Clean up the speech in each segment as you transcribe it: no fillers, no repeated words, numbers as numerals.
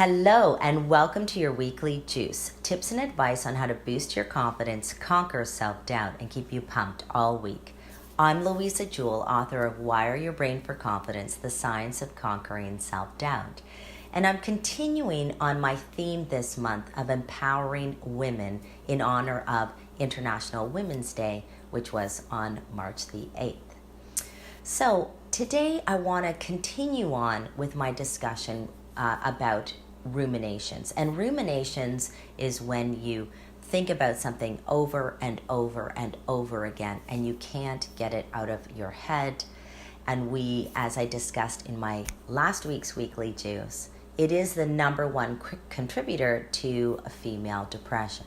Hello and welcome to your weekly juice. Tips and advice on how to boost your confidence, conquer self-doubt, and keep you pumped all week. I'm Louisa Jewell, author of Wire Your Brain for Confidence, The Science of Conquering Self-Doubt. And I'm continuing on my theme this month of empowering women in honor of International Women's Day, which was on March the 8th. So today I want to continue on with my discussion about ruminations. And ruminations is when you think about something over and over and over again and you can't get it out of your head. And as I discussed in my last week's weekly juice, it is the number one contributor to female depression.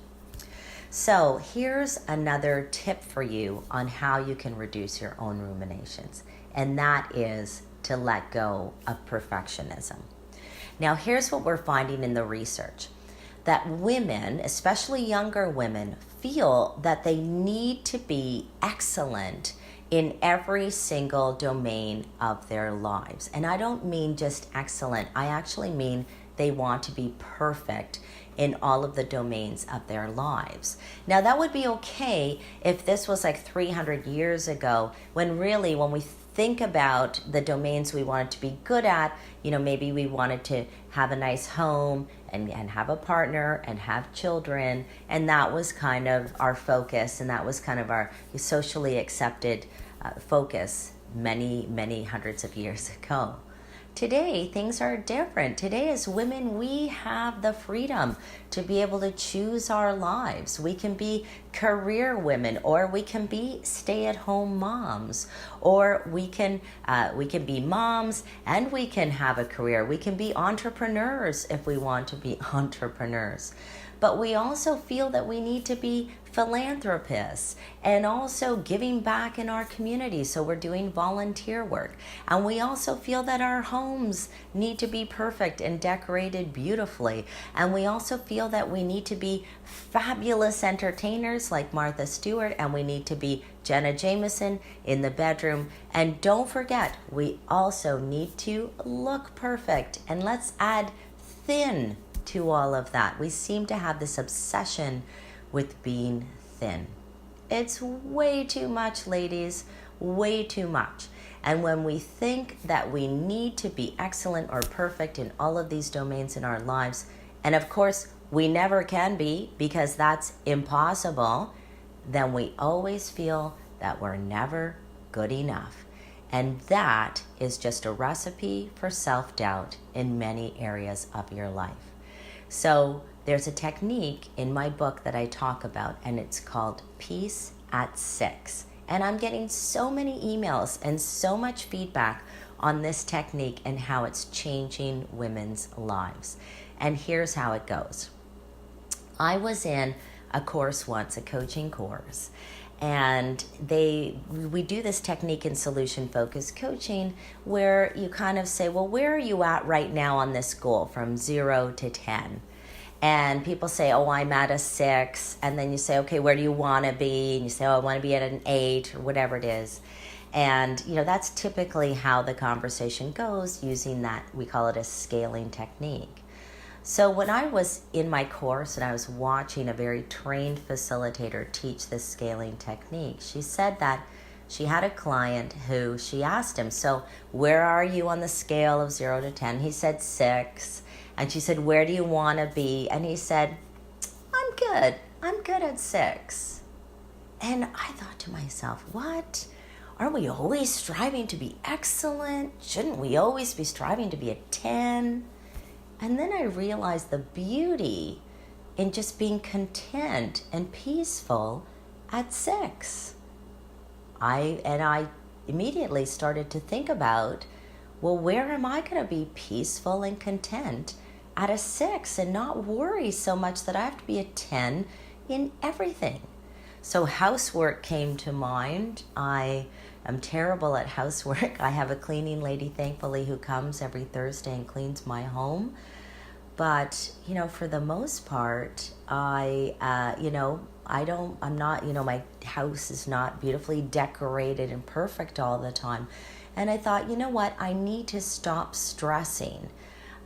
So here's another tip for you on how you can reduce your own ruminations, and that is to let go of perfectionism. Now, here's what we're finding in the research, that women, especially younger women, feel that they need to be excellent in every single domain of their lives. And I don't mean just excellent. I actually mean they want to be perfect in all of the domains of their lives. Now, that would be okay if this was like 300 years ago, when we think about the domains we wanted to be good at, maybe we wanted to have a nice home and have a partner and have children, and that was kind of our focus, and that was kind of our socially accepted focus many hundreds of years ago. Today, things are different. Today, as women, we have the freedom to be able to choose our lives. We can be career women, or we can be stay-at-home moms, or we can be moms and we can have a career. We can be entrepreneurs if we want to be entrepreneurs. But we also feel that we need to be philanthropists and also giving back in our community. So we're doing volunteer work. And we also feel that our homes need to be perfect and decorated beautifully. And we also feel that we need to be fabulous entertainers like Martha Stewart, and we need to be Jenna Jameson in the bedroom. And don't forget, we also need to look perfect. And let's add thin to all of that. We seem to have this obsession with being thin. It's way too much, ladies, way too much. And when we think that we need to be excellent or perfect in all of these domains in our lives, and of course we never can be because that's impossible, then we always feel that we're never good enough. And that is just a recipe for self-doubt in many areas of your life. So there's a technique in my book that I talk about, and it's called Peace at 6. And I'm getting so many emails and so much feedback on this technique and how it's changing women's lives. And here's how it goes. I was in a course once, a coaching course, and we do this technique in solution-focused coaching where you kind of say, well, where are you at right now on this goal from 0 to 10? And people say, oh, I'm at a 6. And then you say, okay, where do you want to be? And you say, oh, I want to be at an 8 or whatever it is. And, that's typically how the conversation goes using that, we call it a scaling technique. So when I was in my course and I was watching a very trained facilitator teach this scaling technique, she said that she had a client who she asked him, so where are you on the scale of 0 to 10? He said 6. And she said, where do you want to be? And he said, I'm good at 6. And I thought to myself, what? Aren't we always striving to be excellent? Shouldn't we always be striving to be a 10? And then I realized the beauty in just being content and peaceful at 6. I immediately started to think about, well, where am I going to be peaceful and content at a 6 and not worry so much that I have to be a 10 in everything? So housework came to mind. I am terrible at housework. I have a cleaning lady, thankfully, who comes every Thursday and cleans my home. But, for the most part, my house is not beautifully decorated and perfect all the time. And I thought, you know what? I need to stop stressing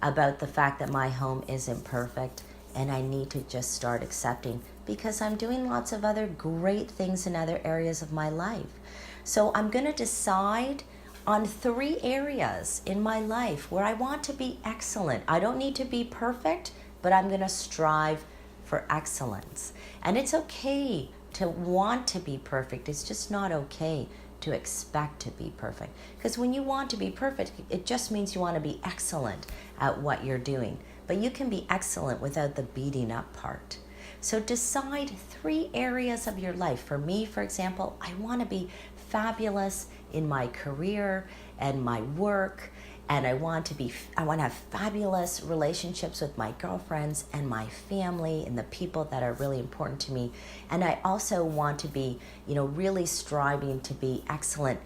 about the fact that my home isn't perfect and I need to just start accepting, because I'm doing lots of other great things in other areas of my life. So I'm going to decide on 3 areas in my life where I want to be excellent. I don't need to be perfect, but I'm going to strive for excellence. And it's okay to want to be perfect. It's just not okay to expect to be perfect. Because when you want to be perfect, it just means you want to be excellent at what you're doing. But you can be excellent without the beating up part. So decide 3 areas of your life. For me, for example, I want to be fabulous in my career and my work, and I want to have fabulous relationships with my girlfriends and my family and the people that are really important to me. And I also want to be, really striving to be excellent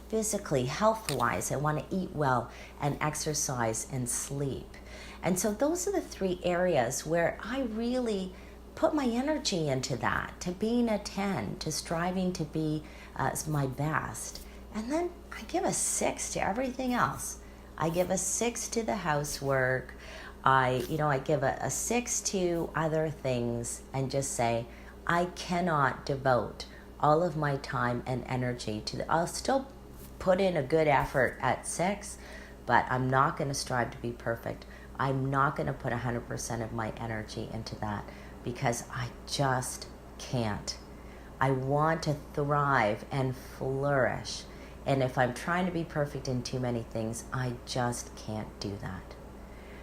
physically, health-wise. I want to eat well and exercise and sleep. And so those are the 3 areas where I really put my energy into that, to being a 10, to striving to be my best. And then I give a 6 to everything else. I give a 6 to the housework. I give a 6 to other things, and just say, I cannot devote all of my time and energy to I'll still put in a good effort at 6, but I'm not going to strive to be perfect. I'm not going to put 100% of my energy into that, because I just can't. I want to thrive and flourish. And if I'm trying to be perfect in too many things, I just can't do that.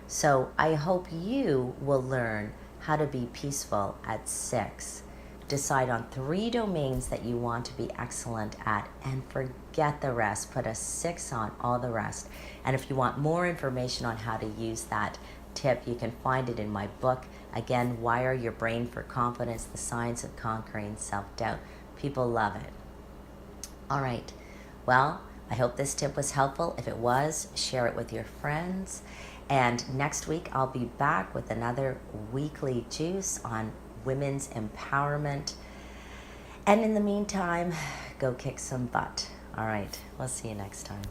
So I hope you will learn how to be peaceful at 6. Decide on 3 domains that you want to be excellent at, and forget the rest. Put a 6 on all the rest. And if you want more information on how to use that tip, you can find it in my book. Again, Wire Your Brain for Confidence, The Science of Conquering Self-Doubt. People love it. All right. Well, I hope this tip was helpful. If it was, share it with your friends. And next week, I'll be back with another weekly juice on women's empowerment. And in the meantime, go kick some butt. All right. We'll see you next time.